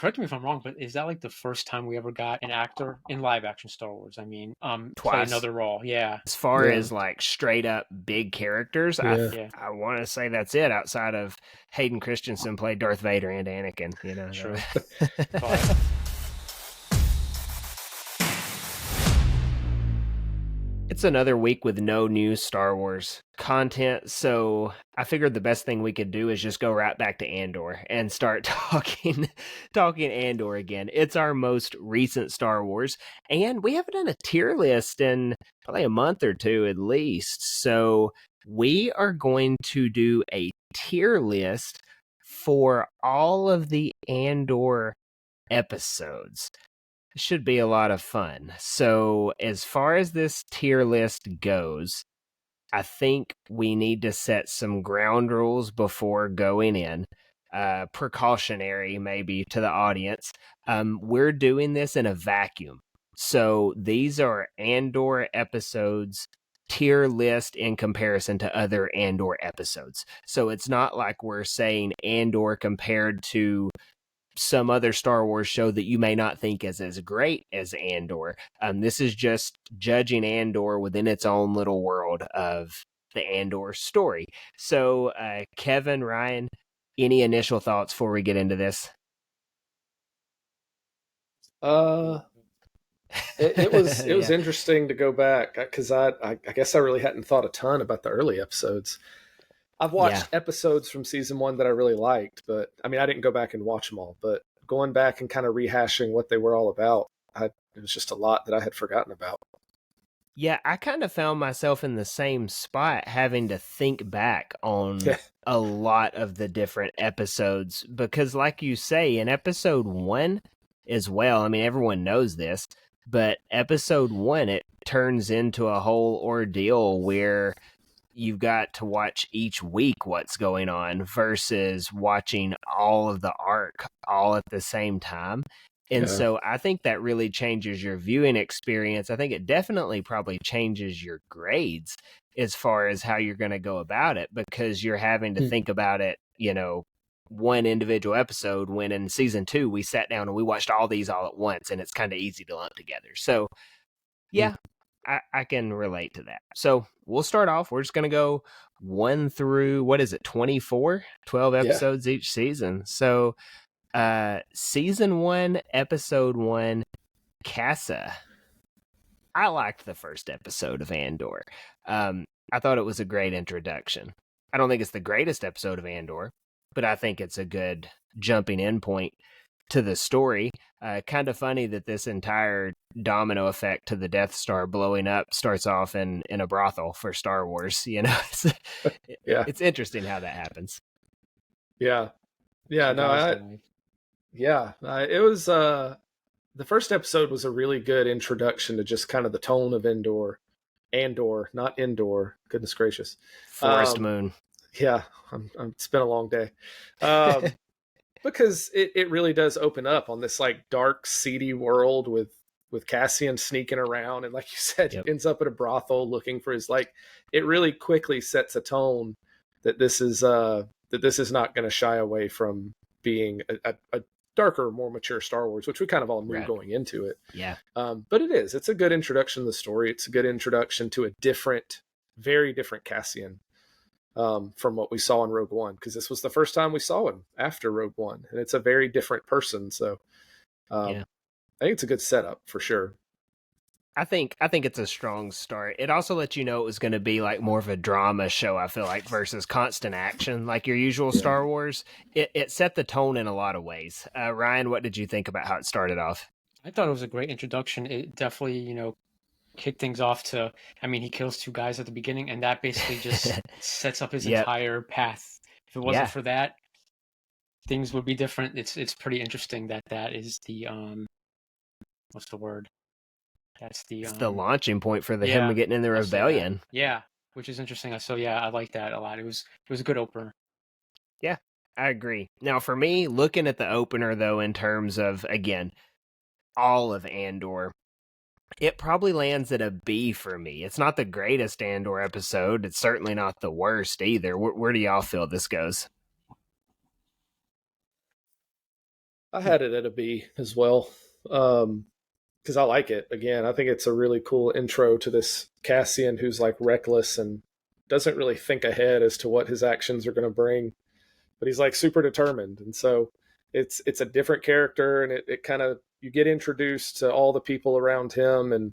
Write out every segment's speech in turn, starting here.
correct me if I'm wrong, but is that like the first time we ever got an actor in live action Star Wars? I mean, play Twice. another role. Yeah, As far Yeah. as like straight up big characters, Yeah. yeah, I want to say that's it. Outside of Hayden Christensen played Darth Vader and Anakin, true. But It's another week with no new Star Wars content, so I figured the best thing we could do is just go right back to Andor and start talking Andor again. It's our most recent Star Wars, and we haven't done a tier list in probably a month or two at least. So we are going to do a tier list for all of the Andor episodes. Should be a lot of fun. So, as far as this tier list goes, I think we need to set some ground rules before going in. Precautionary, maybe, to the audience. We're doing this in a vacuum. So, these are Andor episodes tier list in comparison to other Andor episodes. So, it's not like we're saying Andor compared to some other Star Wars show that you may not think is as great as Andor. This is just judging Andor within its own little world of the Andor story. So, Kevin, Ryan, any initial thoughts before we get into this? Uh, it was Yeah. interesting to go back because I guess I really hadn't thought a ton about the early episodes. I've watched episodes from season one that I really liked, but I mean, I didn't go back and watch them all. But going back and kind of rehashing what they were all about, it was just a lot that I had forgotten about. Yeah, I kind of found myself in the same spot having to think back on a lot of the different episodes because, like you say, in episode one as well, I mean, everyone knows this, but episode one, it turns into a whole ordeal where you've got to watch each week what's going on versus watching all of the arc all at the same time. And so I think that really changes your viewing experience. I think it definitely probably changes your grades as far as how you're going to go about it because you're having to think about it, one individual episode when in season 2 we sat down and we watched all these all at once and it's kind of easy to lump together. So yeah, I can relate to that. So we'll start off. We're just going to go 1 through, 24? 12 episodes each season. So season 1, episode 1, Casa. I liked the first episode of Andor. I thought it was a great introduction. I don't think it's the greatest episode of Andor, but I think it's a good jumping in point to the story. Kind of funny that this entire domino effect to the Death Star blowing up starts off in a brothel for Star Wars. It's interesting how that happens. Yeah. No, it was the first episode was a really good introduction to just kind of the tone of Andor, not indoor. Goodness gracious, Forest Moon. Yeah, it's been a long day. Because it really does open up on this like dark, seedy world with Cassian sneaking around, and like you said, he ends up at a brothel looking for his it really quickly sets a tone that this is not going to shy away from being a darker, more mature Star Wars, which we kind of all knew going into it. Yeah. But it's a good introduction to the story. It's a good introduction to a very different Cassian. From what we saw in Rogue One, because this was the first time we saw him after Rogue One, and it's a very different person. So, I think it's a good setup for sure. I think it's a strong start. It also lets you know it was going to be like more of a drama show, I feel like, versus constant action like your usual Star Wars. It set the tone in a lot of ways. Ryan, what did you think about how it started off? I thought it was a great introduction. It definitely, kick things off to, he kills 2 guys at the beginning, and that basically just sets up his entire path. If it wasn't for that, things would be different. It's pretty interesting that is the what's the word? That's it's the launching point for him getting in the rebellion. Yeah, which is interesting. So I like that a lot. It was a good opener. Yeah, I agree. Now for me, looking at the opener though, in terms of again, all of Andor, it probably lands at a B for me. It's not the greatest Andor episode. It's certainly not the worst either. Where do y'all feel this goes? I had it at a B as well. Because I like it. Again, I think it's a really cool intro to this Cassian who's like reckless and doesn't really think ahead as to what his actions are going to bring, but he's like super determined. And so it's a different character, and it kind of, you get introduced to all the people around him, and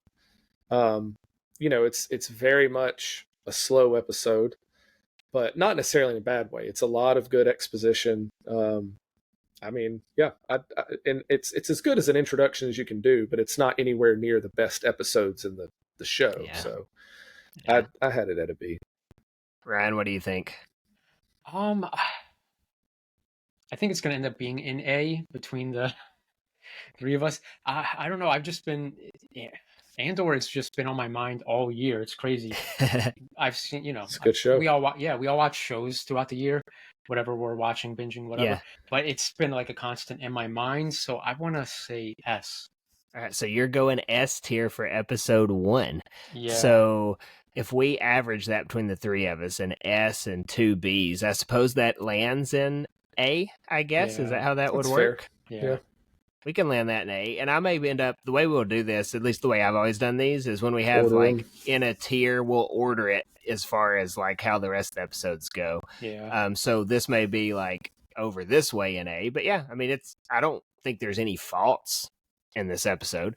it's very much a slow episode, but not necessarily in a bad way. It's a lot of good exposition. I mean, yeah, and it's as good as an introduction as you can do, but it's not anywhere near the best episodes in the show. Yeah. So yeah. I had it at a B. Ryan, what do you think? I think it's going to end up being an A between the three of us. I don't know. I've just been, Andor has just been on my mind all year. It's crazy. I've seen, it's a good show. We all watch shows throughout the year, whatever we're watching, binging, whatever. Yeah. But it's been like a constant in my mind. So I want to say S. All right. So you're going S tier for episode 1. Yeah. So if we average that between the three of us, an S and 2 Bs, I suppose that lands in A, I guess. Yeah. Is that how that would work? Fair. Yeah. We can land that in A. And I may end up, the way we'll do this, at least the way I've always done these, is when we have like in a tier, we'll order it as far as like how the rest of the episodes go. Yeah. So this may be like over this way in A, but yeah, I mean, I don't think there's any faults in this episode.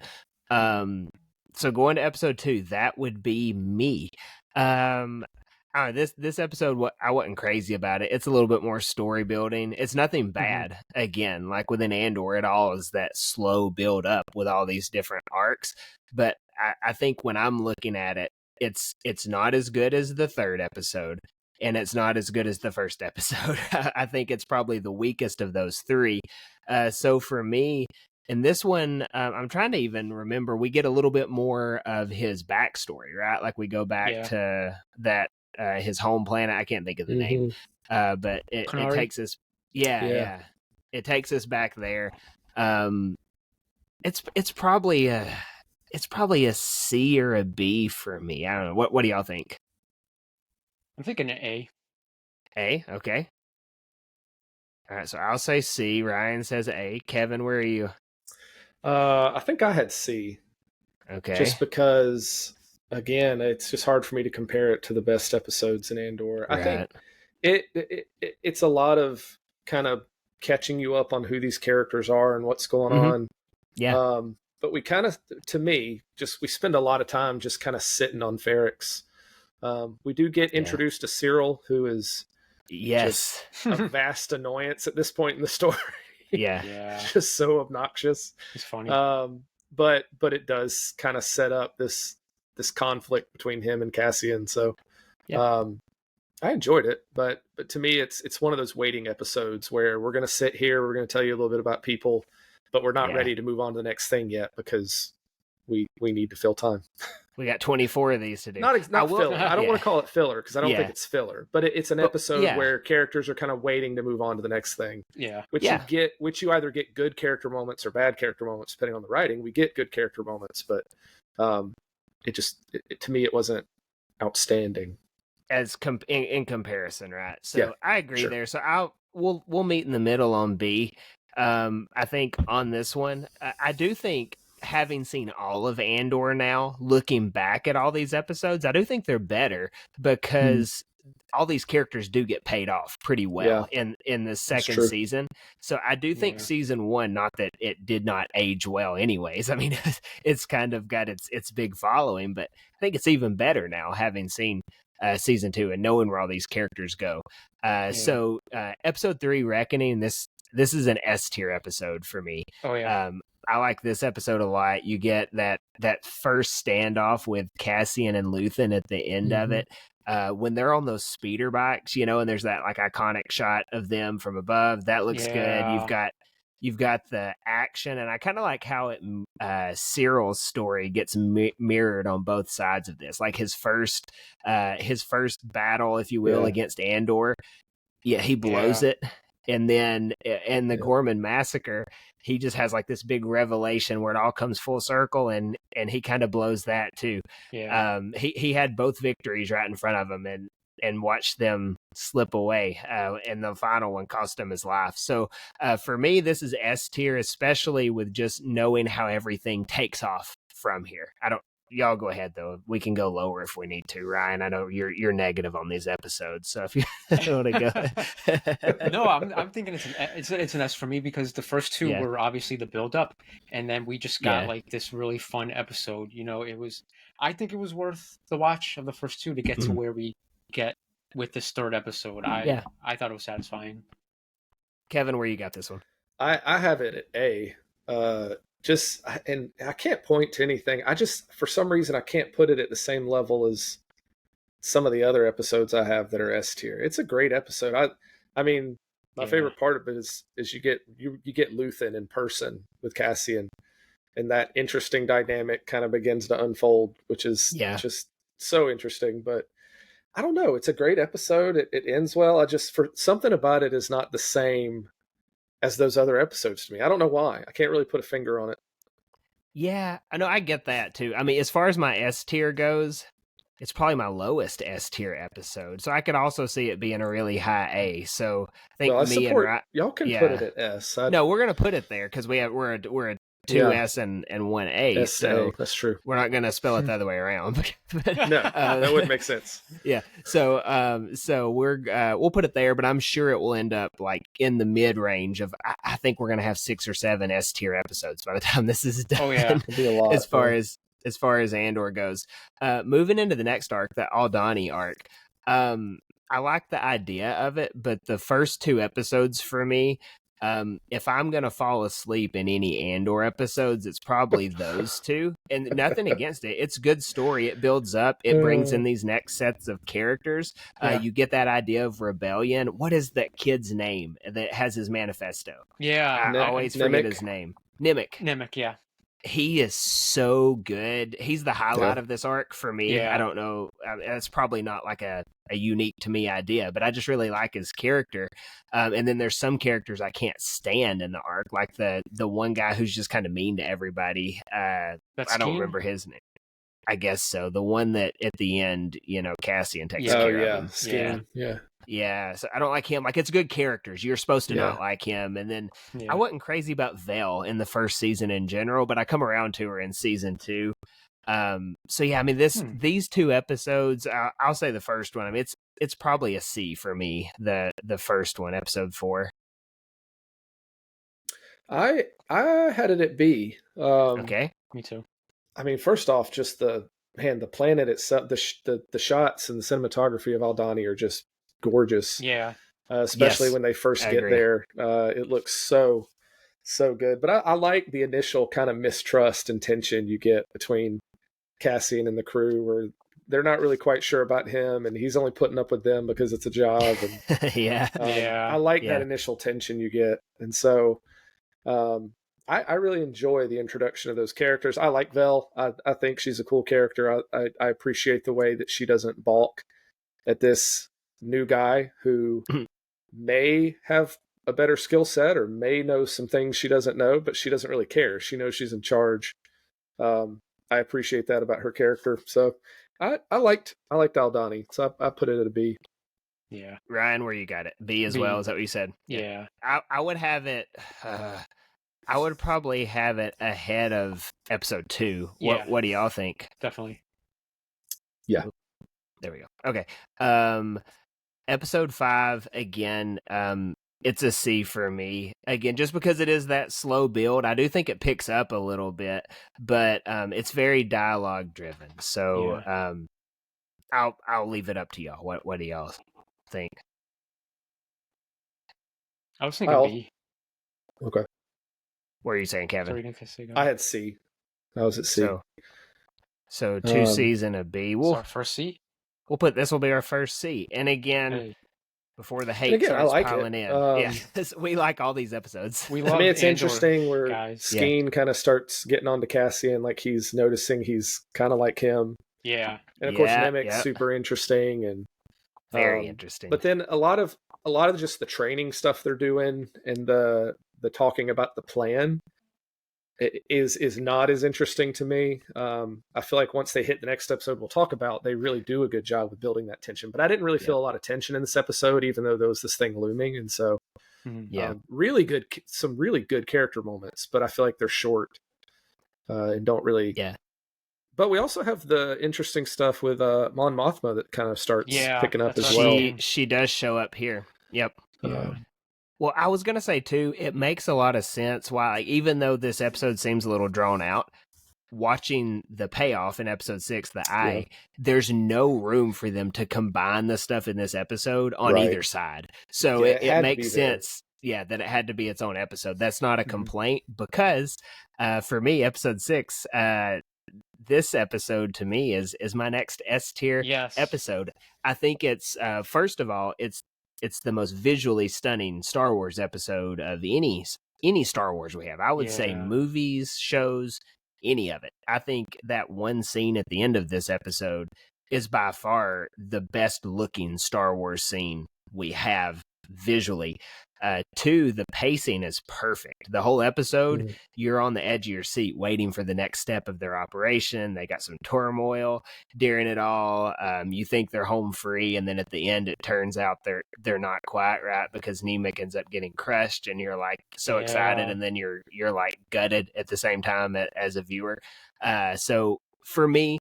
So going to episode 2, that would be me. This episode, I wasn't crazy about it. It's a little bit more story building. It's nothing bad. Mm-hmm. Again, like within Andor, it all is that slow build up with all these different arcs. But I think when I'm looking at it, it's not as good as the 3rd episode, and it's not as good as the 1st episode. I think it's probably the weakest of those 3. So for me, in this one, I'm trying to even remember, we get a little bit more of his backstory, right? Like we go back to that. His home planet, I can't think of the name, but it takes us it takes us back there. It's probably a C or a B for me. I don't know, what do y'all think? I'm thinking an A. Okay, all right, so I'll say C. Ryan says A. Kevin, where are you? I think I had C. Okay, just because, again, it's just hard for me to compare it to the best episodes in Andor. Right. I think it's a lot of kind of catching you up on who these characters are and what's going on. Yeah. But we kind of, to me, we spend a lot of time just kind of sitting on Ferrix. We do get introduced to Cyril, who is just a vast annoyance at this point in the story. Yeah. Just so obnoxious. It's funny. But it does kind of set up this conflict between him and Cassian. So I enjoyed it, but to me it's one of those waiting episodes where we're going to sit here, we're going to tell you a little bit about people, but we're not ready to move on to the next thing yet because we need to fill time. We got 24 of these to do. Not filler. I don't want to call it filler because I don't think it's filler, but it's an episode where characters are kind of waiting to move on to the next thing. Yeah. Which you either get good character moments or bad character moments depending on the writing. We get good character moments, but to me it wasn't outstanding as in comparison, right? So I agree there. So we'll meet in the middle on B. I think on this one, I do think, having seen all of Andor now, looking back at all these episodes, I do think they're better because all these characters do get paid off pretty well in the second season. So I do think season 1, not that it did not age well anyways. I mean, it's kind of got its big following, but I think it's even better now having seen season 2 and knowing where all these characters go. So episode 3, Reckoning, this is an S tier episode for me. Oh yeah. I like this episode a lot. You get that first standoff with Cassian and Luthen at the end of it. When they're on those speeder bikes, and there's that like iconic shot of them from above. That looks good. You've got the action, and I kind of like how Cyril's story gets mirrored on both sides of this. Like his first battle, if you will, against Andor. Yeah, he blows it. And then in the Gorman massacre, he just has like this big revelation where it all comes full circle, and he kind of blows that too. Yeah. He had both victories right in front of him, and watch them slip away. And the final one cost him his life. So for me, this is S tier, especially with just knowing how everything takes off from here. Y'all go ahead though. We can go lower if we need to. Ryan, I know you're negative on these episodes, so if you want to go, no, I'm thinking it's an S for me because the first two were obviously the build up, and then we just got like this really fun episode. I think it was worth the watch of the first two to get to where we get with this third episode. I thought it was satisfying. Kevin, where you got this one? I have it at A. And I can't point to anything. For some reason, I can't put it at the same level as some of the other episodes I have that are S tier. It's a great episode. I mean, my favorite part of it is you get Luthen in person with Cassian, and that interesting dynamic kind of begins to unfold, which is just so interesting. But I don't know. It's a great episode. It ends well. For something about it is not the same as those other episodes to me. I don't know why. I can't really put a finger on it. Yeah, I know. I get that too. I mean, as far as my S tier goes, it's probably my lowest S tier episode. So I could also see it being a really high A. So I think y'all can put it at S. No, we're gonna put it there because we're a 2S and 1A. S-A, so that's true. We're not gonna spell it the other way around. No, that wouldn't make sense. Yeah. So we'll put it there, but I'm sure it will end up like in the mid range of. I think we're gonna have 6 or 7 S tier episodes by the time this is done. Oh yeah, it'll be a lot. As far as Andor goes, moving into the next arc, the Aldhani arc. I like the idea of it, but the first 2 episodes for me. If I'm going to fall asleep in any Andor episodes, it's probably those 2. And nothing against it. It's good story. It builds up. It brings in these next sets of characters. You get that idea of rebellion. What is that kid's name that has his manifesto? Yeah. I always forget his name. Nemik, yeah. He is so good. He's the highlight of this arc for me. Yeah. I don't know. That's probably not like a unique to me idea, but I just really like his character. And then there's some characters I can't stand in the arc, like the one guy who's just kind of mean to everybody. I don't remember his name. I guess so. The one that at the end, Cassian takes care of him. Skeen. Yeah, so I don't like him. Like, it's good characters. You're supposed to not like him. And then I wasn't crazy about Vel in the first season in general, but I come around to her in season 2. So yeah, I mean, these 2 episodes, I'll say the first one. I mean, it's probably a C for me. The first one, episode 4. I had it at B. Okay, me too. I mean, first off, just the planet itself, the shots and the cinematography of Aldhani are just gorgeous. Yeah. Especially when they first get there. It looks so good. But I like the initial kind of mistrust and tension you get between Cassian and the crew, where they're not really quite sure about him, and he's only putting up with them because it's a job. And, I like that initial tension you get. And so I really enjoy the introduction of those characters. I like Vel. I think she's a cool character. I appreciate the way that she doesn't balk at this new guy who may have a better skill set or may know some things she doesn't know, but she doesn't really care. She knows she's in charge. I appreciate that about her character. So I liked Aldhani. So I put it at a B. Yeah. Ryan, where you got it? B as well. Is that what you said? Yeah. I would have it. I would probably have it ahead of episode 2. What do y'all think? Definitely. Yeah. There we go. Okay. Episode 5 again. It's a C for me. Again, just because it is that slow build, I do think it picks up a little bit, but it's very dialogue driven. So I'll leave it up to y'all. What do y'all think? I was thinking B. Okay. What are you saying, Kevin? I had C. I was at C. So 2 C's and a B. Our first C? We'll put this will be our first C. And again, before the hate starts piling in. We like all these episodes. We love it's Andor, interesting where Skeen kind of starts getting on to Cassian, like he's noticing he's kind of like him. Yeah. And of course Nemik's super interesting and very interesting. But then a lot of just the training stuff they're doing and the talking about the plan is not as interesting to me. I feel like once they hit the next episode we'll talk about, they really do a good job with building that tension. But I didn't really feel a lot of tension in this episode, even though there was this thing looming. And so, really good, some really good character moments. But I feel like they're short and don't really. Yeah. But we also have the interesting stuff with Mon Mothma that kind of starts picking up as well. She does show up here. Yep. Well, I was going to say, too, it makes a lot of sense why, like, even though this episode seems a little drawn out, watching the payoff in episode 6, the eye, there's no room for them to combine the stuff in this episode on either side. So it makes sense, that it had to be its own episode. That's not a complaint because, for me, episode 6, this episode to me is my next S tier episode. I think it's, first of all, it's the most visually stunning Star Wars episode of any Star Wars we have. I would say movies, shows, any of it. I think that one scene at the end of this episode is by far the best looking Star Wars scene we have visually. 2, the pacing is perfect. The whole episode, you're on the edge of your seat waiting for the next step of their operation. They got some turmoil during it all. You think they're home free, and then at the end, it turns out they're not quite right because Nemec ends up getting crushed, and you're like so excited, and then you're like gutted at the same time as a viewer. So for me,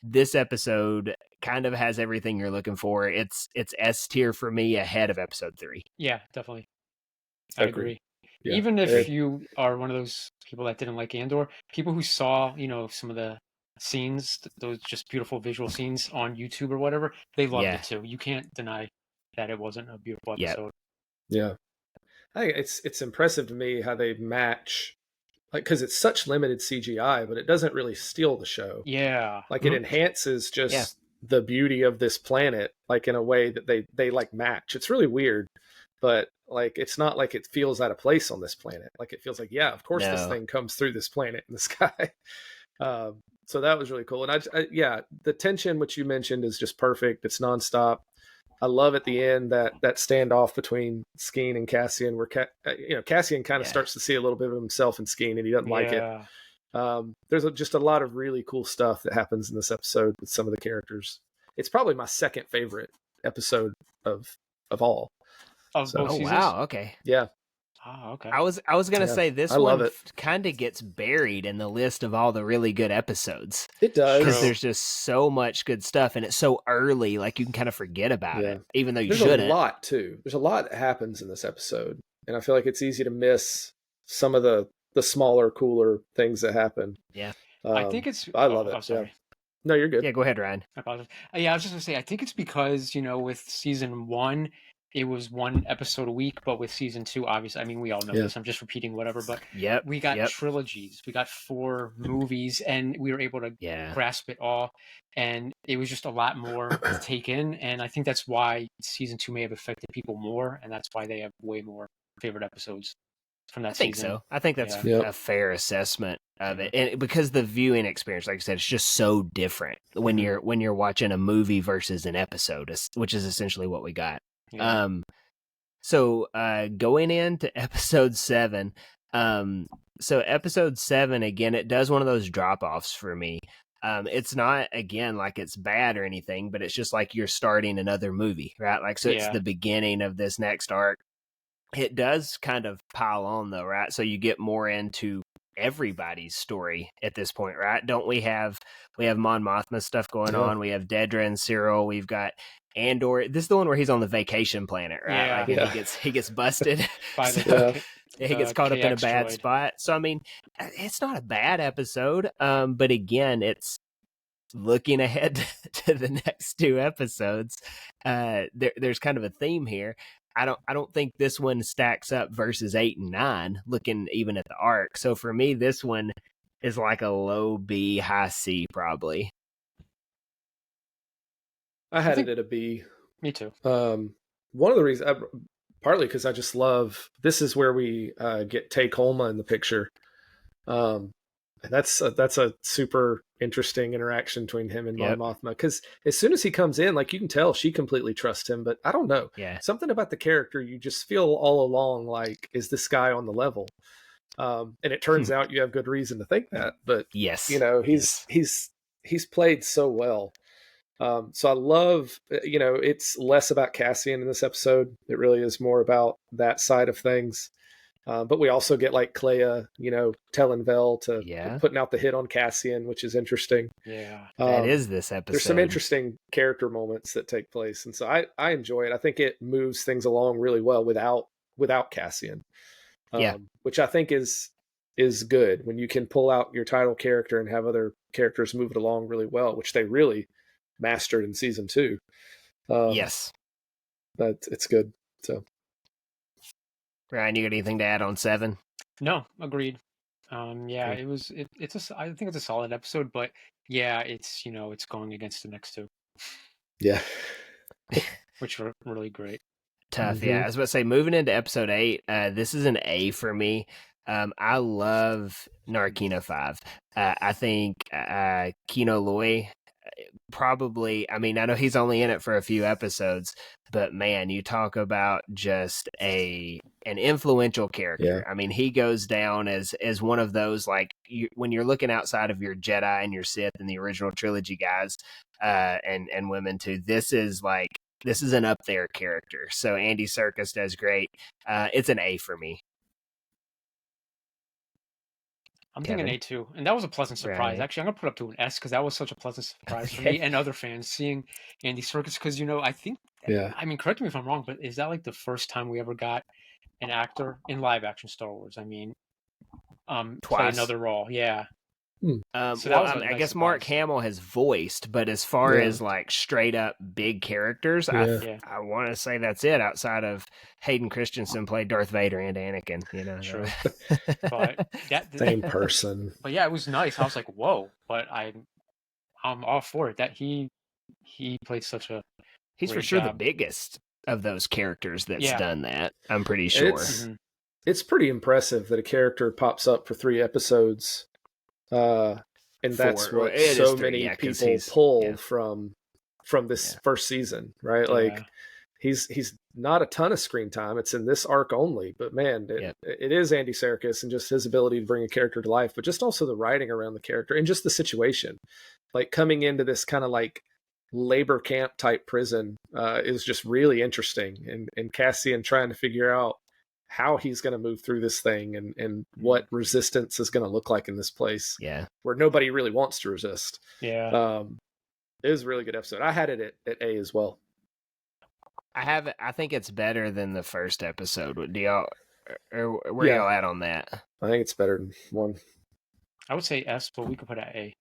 this episode kind of has everything you're looking for. It's S tier for me, ahead of episode 3. Yeah, definitely. I agree. Yeah. Even if you are one of those people that didn't like Andor, people who saw, some of the scenes, those just beautiful visual scenes on YouTube or whatever, they loved it too. You can't deny that it wasn't a beautiful episode. Yeah. I think it's impressive to me how they match, like, because it's such limited CGI, but it doesn't really steal the show. Yeah. Like, it enhances just the beauty of this planet, like, in a way that they like match. It's really weird, but like, it's not like it feels out of place on this planet. Like, it feels like, of course this thing comes through this planet in the sky. So that was really cool. And the tension, which you mentioned, is just perfect. It's nonstop. I love at the end that standoff between Skeen and Cassian, where Cassian kind of starts to see a little bit of himself in Skeen, and he doesn't like it. There's just a lot of really cool stuff that happens in this episode with some of the characters. It's probably my second favorite episode of all. Both seasons? Wow, okay. Yeah. Oh, okay. I was gonna say this one kind of gets buried in the list of all the really good episodes. It does, because there's just so much good stuff, and it's so early, like you can kind of forget about it, even though you shouldn't. There's a lot too. There's a lot that happens in this episode, and I feel like it's easy to miss some of the smaller, cooler things that happen. Yeah, I think it's. I love it. Sorry. Yeah. No, you're good. Yeah, go ahead, Ryan. I apologize. I was just gonna say, I think it's because with season 1. It was one episode a week, but with season 2, obviously, I mean, we all know this. I'm just repeating whatever, but we got trilogies. We got 4 movies, and we were able to grasp it all. And it was just a lot more to take in. And I think that's why season 2 may have affected people more, and that's why they have way more favorite episodes from that season. I think so. I think that's a fair assessment of it, and because the viewing experience, like I said, it's just so different when you're watching a movie versus an episode, which is essentially what we got. So going into episode 7, so episode 7, again, it does one of those drop-offs for me. It's not, again, like it's bad or anything, but it's just like you're starting another movie, right? Like, so it's the beginning of this next arc. It does kind of pile on though, right? So you get more into everybody's story at this point, right? Don't we have Mon Mothma stuff going on? We have Dedra and Cyril. We've got Andor. This is the one where he's on the vacation planet, right? He gets busted. By he gets caught up in a bad spot. So I mean, it's not a bad episode, but again, it's looking ahead to the next 2 episodes. There's kind of a theme here. I don't think this one stacks up versus 8 and 9, looking even at the arc. So for me, this one is like a low B, high C, probably. I had it at a B. Me too. One of the reasons, partly because I just love, this is where we get Tay Kolma in the picture. And that's a super interesting interaction between him and Mon Mothma, because as soon as he comes in, like, you can tell she completely trusts him, but I don't know. Yeah. Something about the character, you just feel all along like, is this guy on the level? And it turns out you have good reason to think that, but yes, he's played so well. So I love, it's less about Cassian in this episode. It really is more about that side of things. But we also get like Clea, telling Vel to putting out the hit on Cassian, which is interesting. Yeah, that is this episode. There's some interesting character moments that take place, and so I enjoy it. I think it moves things along really well without Cassian. Which I think is good when you can pull out your title character and have other characters move it along really well, which they really mastered in season 2. Yes, but it's good. So, Ryan, you got anything to add on 7? No, agreed. It was. I think it's a solid episode, but yeah, it's it's going against the next 2. Yeah, which were really great. Tough, yeah. I was about to say, moving into episode 8, this is an A for me. I love Narkina 5. I think Kino Loy probably, I mean, I know he's only in it for a few episodes, but man, you talk about just an influential character. I mean, he goes down as one of those, like, when you're looking outside of your Jedi and your Sith and the original trilogy guys, and women too, this is an up there character. So Andy Serkis does great. It's an A for me. I'm thinking A too, and that was a pleasant surprise. Actually, I'm gonna put up to an S because that was such a pleasant surprise for me and other fans seeing Andy Serkis. Because I think, I mean, correct me if I'm wrong, but is that like the first time we ever got an actor in live action Star Wars? I mean, play another role, yeah. So I guess Mark Hamill has voiced, but as far as like straight up big characters, I want to say that's it. Outside of Hayden Christensen played Darth Vader and Anakin, True. But same person. But yeah, it was nice. I was like, whoa! But I'm all for it. That he played such a. He's for sure the biggest of those characters that's done that. I'm pretty sure. It's pretty impressive that a character pops up for 3 episodes. And that's what so many people pull from this first season, right? Like he's not a ton of screen time. It's in this arc only, but man, it is Andy Serkis and just his ability to bring a character to life, but just also the writing around the character and just the situation, like coming into this kind of like labor camp type prison is just really interesting, and Cassian trying to figure out how he's going to move through this thing and what resistance is going to look like in this place. Where nobody really wants to resist. It was a really good episode. I had it at A as well. I think it's better than the first episode. Do y'all, or where y'all at on that? I think it's better than 1. I would say S, but we could put at A.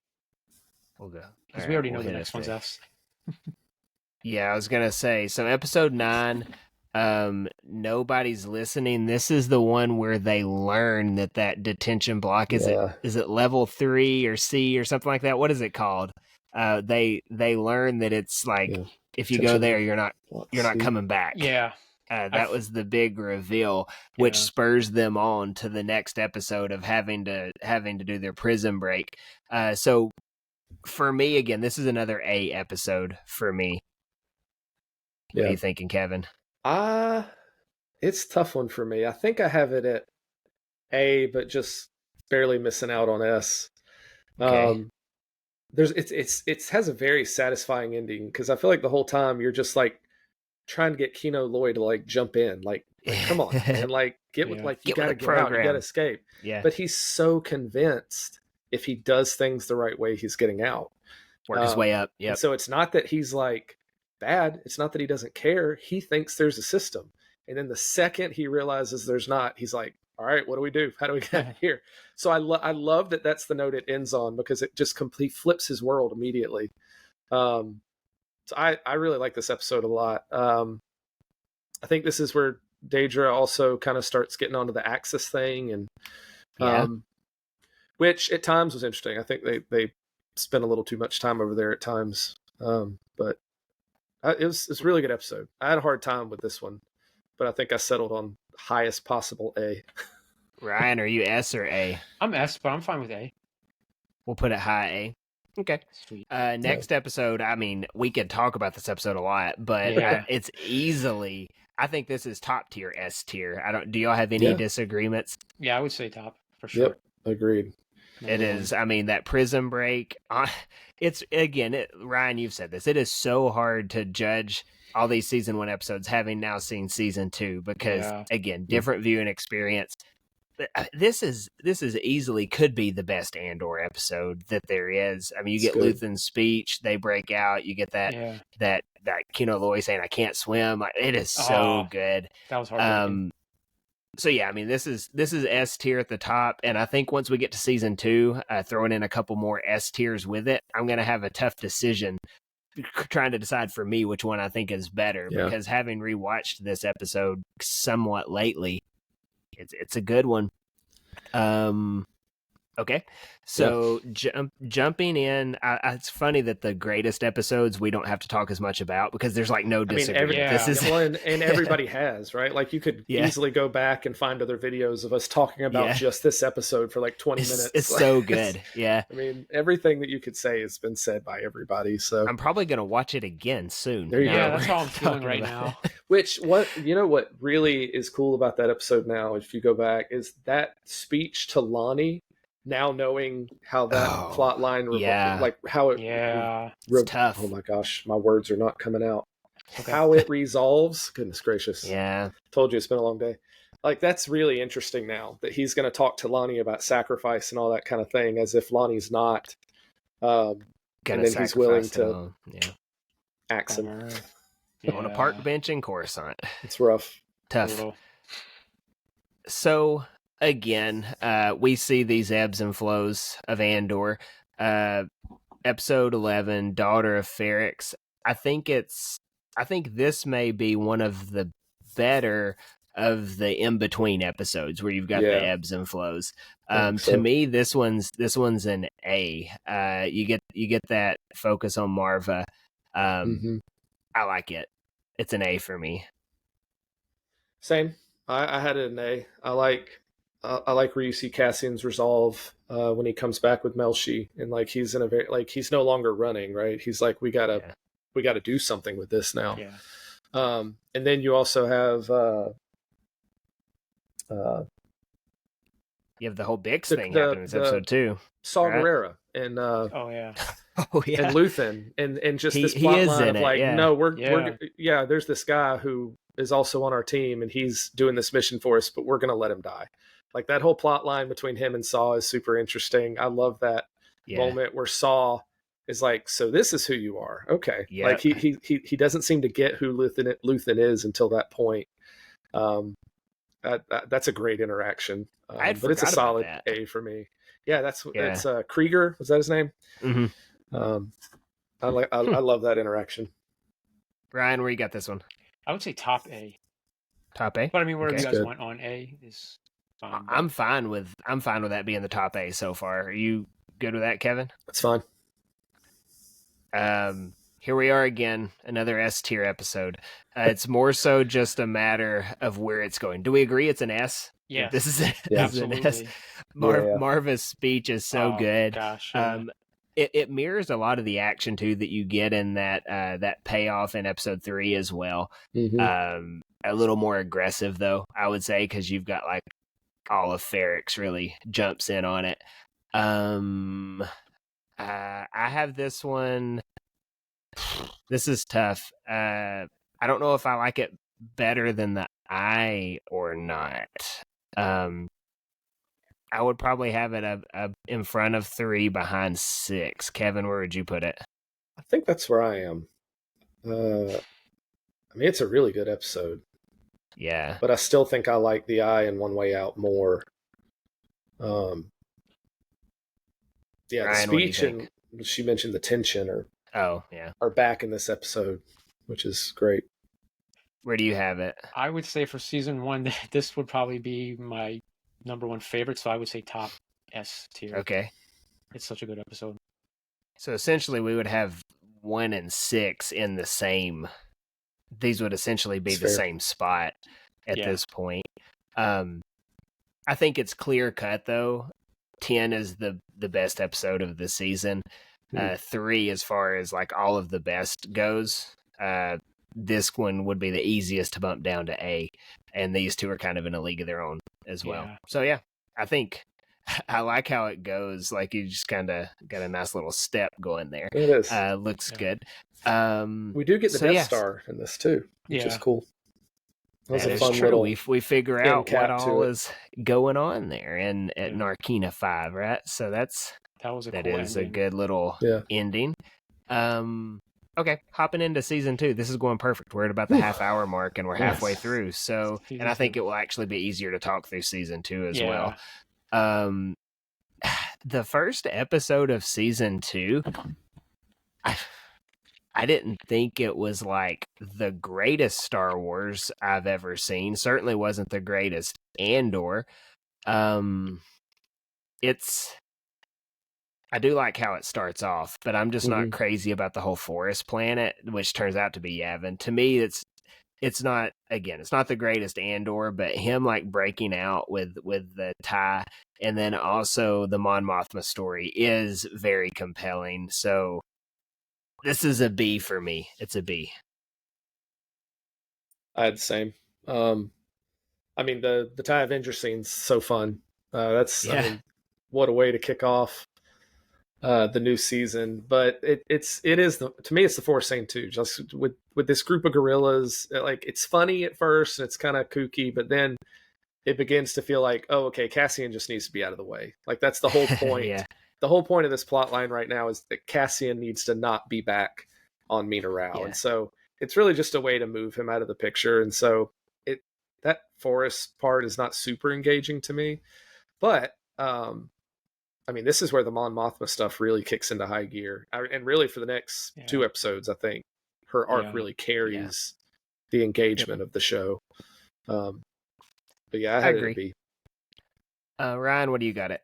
We'll go. Because we already know the next one's S. I was going to say, so episode 9, Nobody's Listening. This is the one where they learn that detention block is it level 3 or C or something like that. What is it called? They learn that it's like if you go there, you're not coming back. That was the big reveal, which spurs them on to the next episode of having to do their prison break. So for me, again, this is another A episode for me. What are you thinking, Kevin? It's a tough one for me. I think I have it at A, but just barely missing out on S. Okay. It has a very satisfying ending because I feel like the whole time you're just like trying to get Kino Loy to like jump in, like come on, and like get with like you gotta get out, you gotta escape. But he's so convinced if he does things the right way, he's getting out. Work his way up. Yeah. So it's not that he's like bad. It's not that he doesn't care. He thinks there's a system. And then the second he realizes there's not, he's like, all right, what do we do? How do we get out of here? So I love that that's the note it ends on because it just flips his world immediately. So I really like this episode a lot. I think this is where Daedra also kind of starts getting onto the Axis thing, and which at times was interesting. I think they spent a little too much time over there at times, but it was a really good episode. I had a hard time with this one, but I think I settled on highest possible A. Ryan, are you S or A? I'm S, but I'm fine with A. We'll put it high A. Okay. Sweet. Next episode, I mean, we could talk about this episode a lot, but it's easily, I think this is top tier, S tier. Do y'all have any disagreements? Yeah, I would say top. for sure. Yep, agreed. It is. I mean, that prison break. It's again, Ryan. You've said this. It is so hard to judge all these season 1 episodes, having now seen season 2, because again, different viewing experience. But this is easily could be the best Andor episode that there is. I mean, you get Luthen's speech, they break out, you get that Kino Loy saying, "I can't swim." It is so good. That was hard. So yeah, I mean, this is S tier at the top, and I think once we get to season 2, throwing in a couple more S tiers with it, I'm going to have a tough decision trying to decide for me which one I think is better, because having rewatched this episode somewhat lately, it's a good one. Okay, so jumping in, it's funny that the greatest episodes we don't have to talk as much about, because there's like no disagreement. This is and everybody has, right? Like you could easily go back and find other videos of us talking about just this episode for like 20 minutes. It's so good. I mean, everything that you could say has been said by everybody. So I'm probably going to watch it again soon. There you go. That's how I'm feeling right now. What really is cool about that episode now, if you go back, is that speech to Lonnie. Now knowing how that plot line, like how it, it's tough. Oh my gosh, my words are not coming out. Okay. How it resolves. Goodness gracious. Yeah. Told you it's been a long day. Like that's really interesting now that he's going to talk to Lonnie about sacrifice and all that kind of thing, as if Lonnie's not. And then he's willing to axe him on a park bench in Coruscant. It's rough. Tough. So. Again, we see these ebbs and flows of Andor. Episode 11, Daughter of Ferrix. I think this may be one of the better of the in-between episodes where you've got the ebbs and flows. To me, this one's an A. You get that focus on Marva. I like it. It's an A for me. Same. I had it an A. I like where you see Cassian's resolve when he comes back with Melshi, and like he's in a very he's no longer running, right? He's like, we gotta do something with this now. And then you also have you have the whole Bix thing happening in this episode too. Saw Gerrera and and Luthen and just this plot line of like, no, we're there's this guy who is also on our team and he's doing this mission for us, but we're gonna let him die. Like that whole plot line between him and Saw is super interesting. I love that moment where Saw is like, so this is who you are. Okay. Yeah. Like he doesn't seem to get who Luthen is until that point. That's a great interaction. But it's a solid A for me. Yeah, that's Krieger. Was that his name? Mm-hmm. I love that interaction. Ryan, where you got this one? I would say top A. Top A? But I mean, wherever you guys went on A is fine. I'm fine with that being the top A so far. Are you good with that, Kevin? That's fine. Here we are again, another S tier episode. It's more so just a matter of where it's going. Do we agree it's an S? Yeah. This is an S. Marva's speech is so good. Gosh. It mirrors a lot of the action too that you get in that payoff in episode 3 as well. Mm-hmm. A little more aggressive though, I would say, because you've got like all of Ferrix really jumps in on it. I have this one. This is tough. I don't know if I like it better than the I or not. I would probably have it in front of 3, behind 6. Kevin, where would you put it? I think that's where I am. I mean, it's a really good episode. Yeah. But I still think I like the I and One Way Out more. Ryan, the speech and she mentioned the tension are back in this episode, which is great. Where do you have it? I would say for season 1, this would probably be my number 1 favorite, so I would say top S tier. Okay. It's such a good episode. So essentially we would have 1 and 6 in the same. These would essentially be the same spot at this point. I think it's clear cut though. 10 is the best episode of the season. 3, as far as like all of the best goes, this one would be the easiest to bump down to A, and these two are kind of in a league of their own as well. So yeah, I think I like how it goes. Like you just kind of got a nice little step going there. It is. Looks good. We do get the Death Star in this too, which is cool. That is true. We figure out what all is going on there at Narkina 5, right? So that was that cool is ending. a good little ending. Okay, hopping into season 2. This is going perfect. We're at about the half-hour mark, and we're halfway through. So, and I think it will actually be easier to talk through season 2 as well. The first episode of season 2, I didn't think it was like the greatest Star Wars I've ever seen. Certainly wasn't the greatest Andor. I do like how it starts off, but I'm just not crazy about the whole forest planet, which turns out to be Yavin. To me, it's not the greatest Andor, but him like breaking out with the tie, and then also the Mon Mothma story is very compelling. So this is a B for me. It's a B. I had the same. I mean, the TIE Avenger scene's so fun. I mean, what a way to kick off the new season. But it is to me, it's the Force scene too. Just with this group of gorillas, like it's funny at first and it's kind of kooky, but then it begins to feel like, oh, okay, Cassian just needs to be out of the way. Like that's the whole point. The whole point of this plot line right now is that Cassian needs to not be back on Mina Rao. And so it's really just a way to move him out of the picture. And so that forest part is not super engaging to me. But I mean, this is where the Mon Mothma stuff really kicks into high gear. And really for the next 2 episodes, I think her arc really carries the engagement of the show. But yeah, I had it to B. Ryan, what do you got it?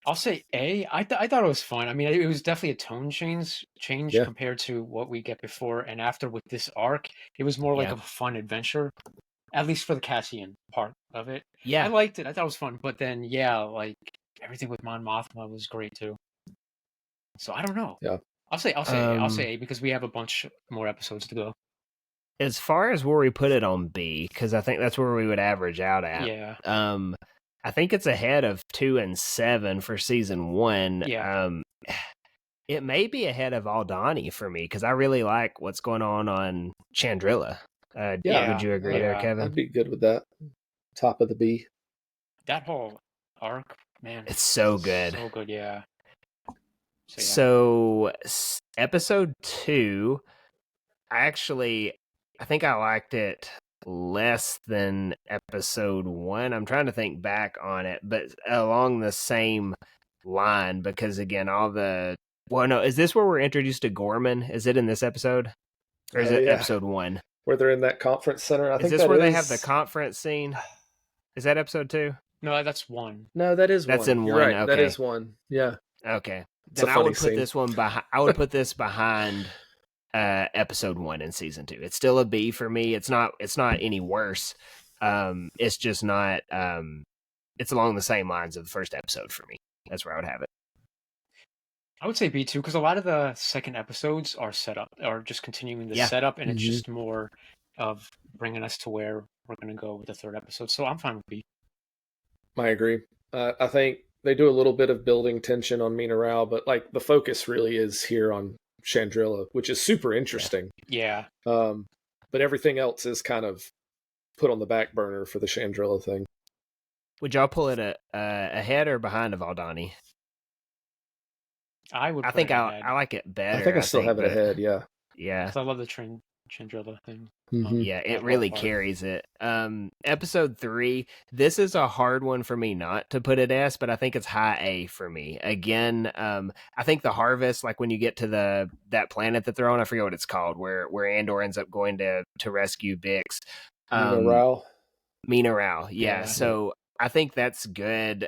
I'll say A. I thought it was fun. I mean, it was definitely a tone change compared to what we get before and after with this arc. It was more like a fun adventure, at least for the Cassian part of it. Yeah, I liked it. I thought it was fun. But then, like everything with Mon Mothma was great too. So I don't know. Yeah, I'll say A because we have a bunch more episodes to go. As far as where we put it on B, because I think that's where we would average out at. Yeah. I think it's ahead of 2 and 7 for season 1. Yeah. It may be ahead of Aldani for me because I really like what's going on Chandrilla. Would you agree there, Kevin? I'd be good with that. Top of the B. That whole arc, man, it's so good. So good, yeah. So episode 2, I think I liked it less than episode 1. I'm trying to think back on it, but along the same line, because again, is this where we're introduced to Gorman? Is it in this episode? Or is it episode 1? Where they're in that conference center? I think this where they have the conference scene? Is that episode 2? No, that's 1. No, that is 1. That's in 1. Right. Okay. That is 1. Yeah. Okay. Then I would put this one behind. I would put this behind episode 1 in season 2. It's still a B for me. It's not any worse. It's just not. It's along the same lines of the first episode for me. That's where I would have it. I would say B too, because a lot of the second episodes are set up, or just continuing the setup, and it's just more of bringing us to where we're going to go with the third episode. So I'm fine with B. I agree. I think they do a little bit of building tension on Mina Rao, but like the focus really is here on Chandrilla, which is super interesting. Yeah. But everything else is kind of put on the back burner for the Chandrilla thing. Would y'all pull it ahead or behind of Aldani? I would. I think I like it better. I think I still have it ahead. Yeah. Yeah. Because I love the Chandrilla thing. Yeah, it really carries it. Episode 3, this is a hard one for me not to put it S, but I think it's high A for me. Again, I think the harvest, like when you get to that planet that they're on, I forget what it's called, where Andor ends up going to rescue Bix. Mina Rao. Yeah. So I think that's good.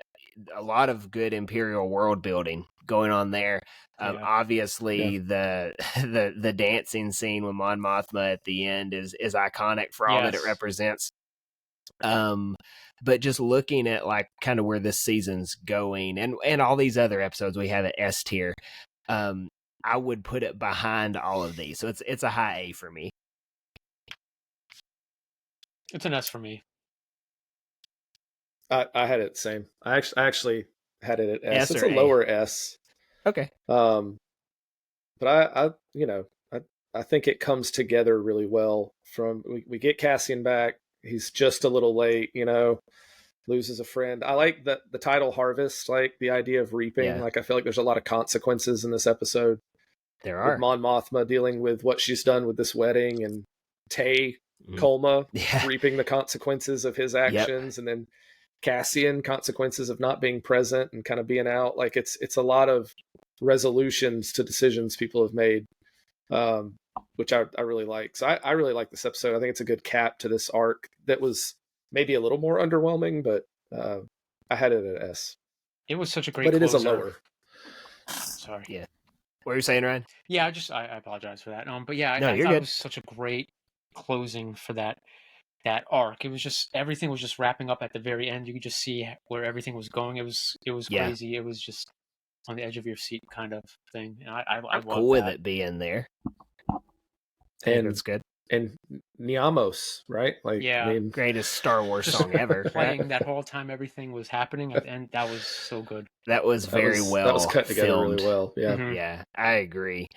A lot of good Imperial world building going on there. Obviously, the dancing scene with Mon Mothma at the end is iconic for all that it represents. But just looking at like kind of where this season's going and all these other episodes we have at S tier, I would put it behind all of these. So it's a high A for me. It's an S for me. I had it the same. I actually had it at S. S It's or a A? lower S. Okay. But I think it comes together really well. We get Cassian back. He's just a little late, loses a friend. I like the title Harvest, like the idea of reaping. Yeah. Like I feel like there's a lot of consequences in this episode. There With are. Mon Mothma dealing with what she's done with this wedding, and Tay Kolma reaping the consequences of his actions, and then Cassian consequences of not being present and kind of being out. Like it's a lot of resolutions to decisions people have made, which I really like. So I really like this episode. I think it's a good cap to this arc that was maybe a little more underwhelming, but I had it at S. It was such a great but it closer. is a lower. Sorry. Yeah. What are you saying, Ryan? Yeah, I apologize for that. But yeah, I you're thought good. it was such a great closing for that arc. It was just everything was just wrapping up at the very end. You could just see where everything was going. It was crazy. It was just on the edge of your seat kind of thing. And I'm cool with it being there. And that's good. And Niamos, right? Like, yeah, I mean, greatest Star Wars song ever. Playing that whole time everything was happening at the end. That was so good. That was very well. That was cut together filmed. really well. Yeah, yeah, I agree.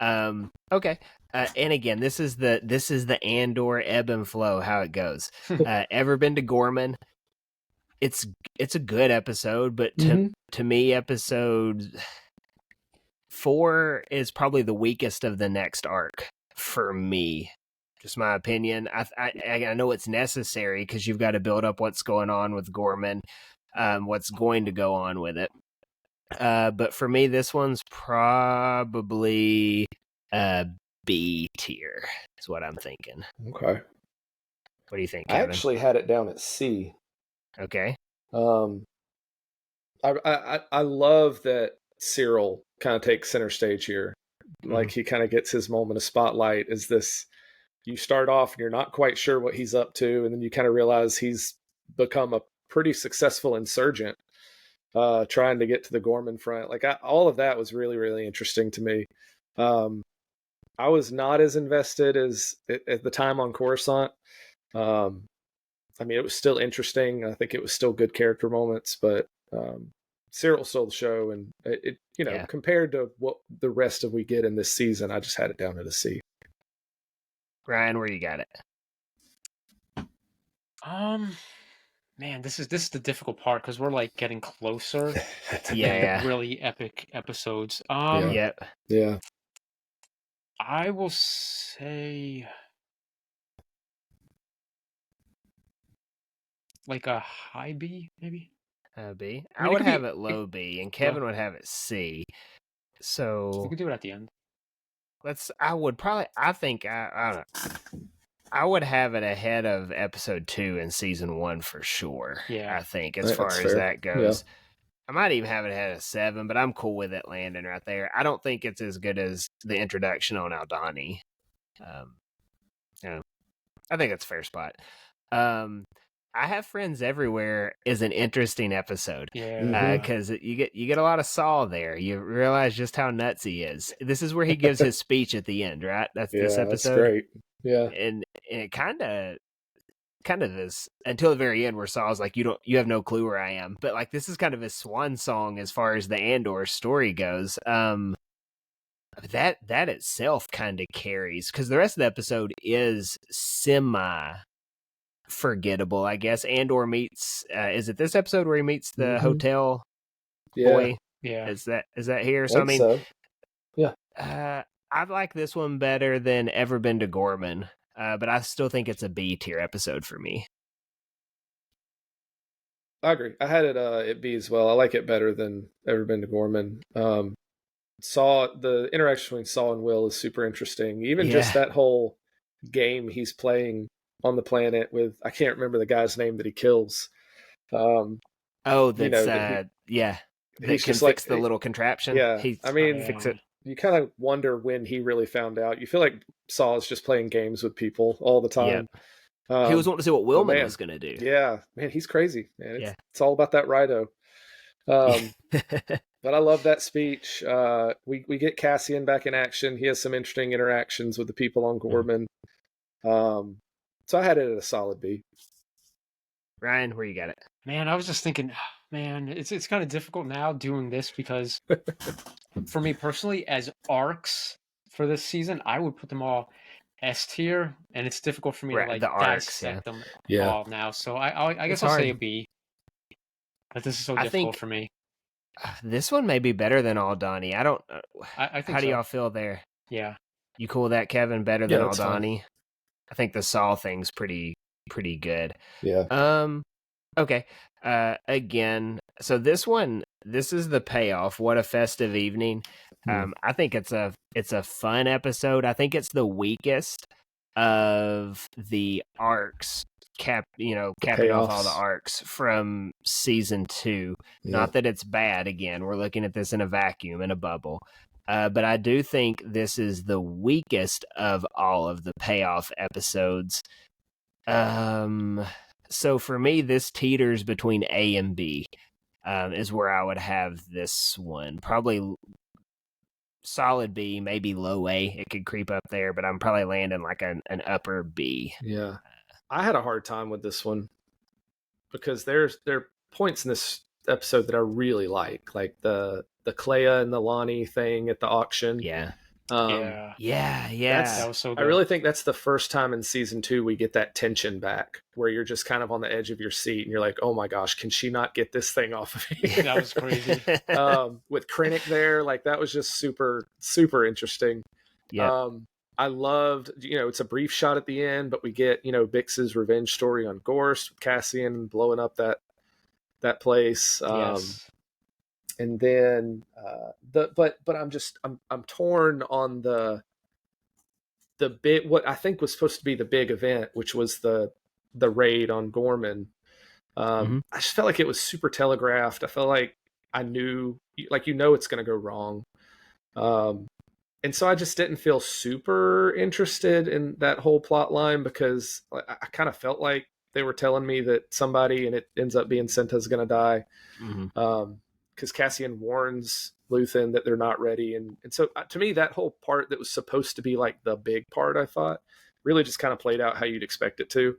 Okay. And again, this is the Andor ebb and flow, how it goes. Ever been to Gorman? It's a good episode, but to me, episode 4 is probably the weakest of the next arc for me. Just my opinion. I know it's necessary because you've got to build up what's going on with Gorman, what's going to go on with it. But for me, this one's probably B tier is what I'm thinking. Okay. What do you think, Kevin? I actually had it down at C. Okay. I love that Cyril kind of takes center stage here. Like he kind of gets his moment of spotlight. Is this? You start off and you're not quite sure what he's up to, and then you kind of realize he's become a pretty successful insurgent, trying to get to the Gorman front. Like all of that was really, really interesting to me. I was not as invested as at the time on Coruscant. I mean, it was still interesting. I think it was still good character moments, but Cyril stole the show, and it compared to what the rest of we get in this season, I just had it down at a C. Ryan, where you got it? Man, this is the difficult part because we're like getting closer to really epic episodes. Yeah. I will say like a high B, maybe. B. I would have it low B, and Kevin would have it C. So we could do it at the end. I would have it ahead of episode 2 in season 1 for sure. Yeah. I think as far as that goes. Yeah. I might even have it ahead of 7, but I'm cool with it landing right there. I don't think it's as good as the introduction on Aldhani. I think that's a fair spot. I Have Friends Everywhere is an interesting episode. Yeah. Because you get a lot of Saul there. You realize just how nuts he is. This is where he gives his speech at the end, right? That's this episode. That's great. Yeah. And it kind of this until the very end where Saul's like, you have no clue where I am. But like this is kind of his swan song as far as the Andor story goes. That itself kind of carries because the rest of the episode is semi forgettable, I guess. Andor meets is it this episode where he meets the hotel boy? Yeah. Is that here? So I mean so. Yeah. I like this one better than Ever Been to Gorman, but I still think it's a B tier episode for me. I agree. I had it at B as well. I like it better than Ever Been to Gorman. The interaction between Saul and Will is super interesting. Even just that whole game he's playing on the planet with, I can't remember the guy's name that he kills. That can fix the little contraption. Yeah, fix it. You kind of wonder when he really found out. You feel like Saul is just playing games with people all the time. Yep. He was wanting to see what Willman was going to do. Yeah, man, he's crazy. Man, it's all about that Rido. But I love that speech. We get Cassian back in action. He has some interesting interactions with the people on Gorman. So I had it at a solid B. Ryan, where you got it? Man, I was just thinking, Man, it's kind of difficult now doing this because for me personally, as arcs for this season, I would put them all S tier, and it's difficult for me to like The arcs, dissect them Yeah. all now. So I guess It's I'll say a hard. B. But this is so I difficult think for me. this one may be better than Aldani. I don't. I think How do so. y'all feel there? Yeah. You cool with that, Kevin? Better Yeah, than that's fine. Aldani? I think the Saul thing's pretty good. Yeah. Okay. Again, so this is the payoff. What a festive evening. I think it's a fun episode. I think it's the weakest of the arcs, capping off all the arcs from season 2. Yeah. Not that it's bad. Again, we're looking at this in a vacuum, in a bubble. But I do think this is the weakest of all of the payoff episodes. So for me, this teeters between A and B, is where I would have this one. Probably solid B, maybe low A. It could creep up there, but I'm probably landing like an upper B. Yeah. I had a hard time with this one because there are points in this episode that I really like the Clea and the Lonnie thing at the auction. Yeah. Yeah. That was so good. I really think that's the first time in season 2 we get that tension back where you're just kind of on the edge of your seat and you're like, oh my gosh, can she not get this thing off of here? That was crazy. With Krennic there, like that was just super, super interesting. Yeah. I loved, it's a brief shot at the end, but we get, Bix's revenge story on Gorst, Cassian blowing up that place. Yes. And then but I'm torn on the bit what I think was supposed to be the big event, which was the raid on Gorman. I just felt like it was super telegraphed. I felt like I knew, like, it's going to go wrong. And so I just didn't feel super interested in that whole plot line because I kind of felt like they were telling me that somebody, and it ends up being Senta's going to die. Because Cassian warns Luthen that they're not ready. And so to me, that whole part that was supposed to be like the big part, I thought, really just kind of played out how you'd expect it to.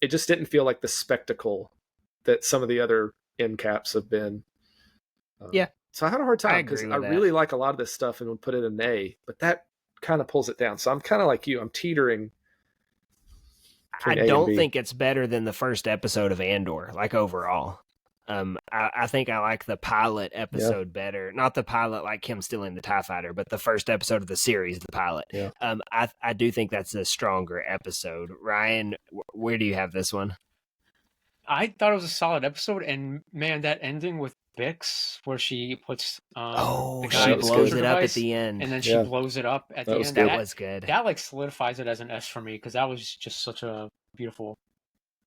It just didn't feel like the spectacle that some of the other end caps have been. Yeah. So I had a hard time because I really like a lot of this stuff and would put it in A, but that kind of pulls it down. So I'm kind of like you. I'm teetering. I don't think it's better than the first episode of Andor, like overall. I think I like the pilot episode better. Not the pilot like him stealing the TIE fighter, but the first episode of the series, the pilot. Yeah. I do think that's a stronger episode. Ryan, where do you have this one? I thought it was a solid episode, and man, that ending with Bix, where she puts she blows it up at the end, and then she blows it up at the end. That was good. That like solidifies it as an S for me because that was just such a beautiful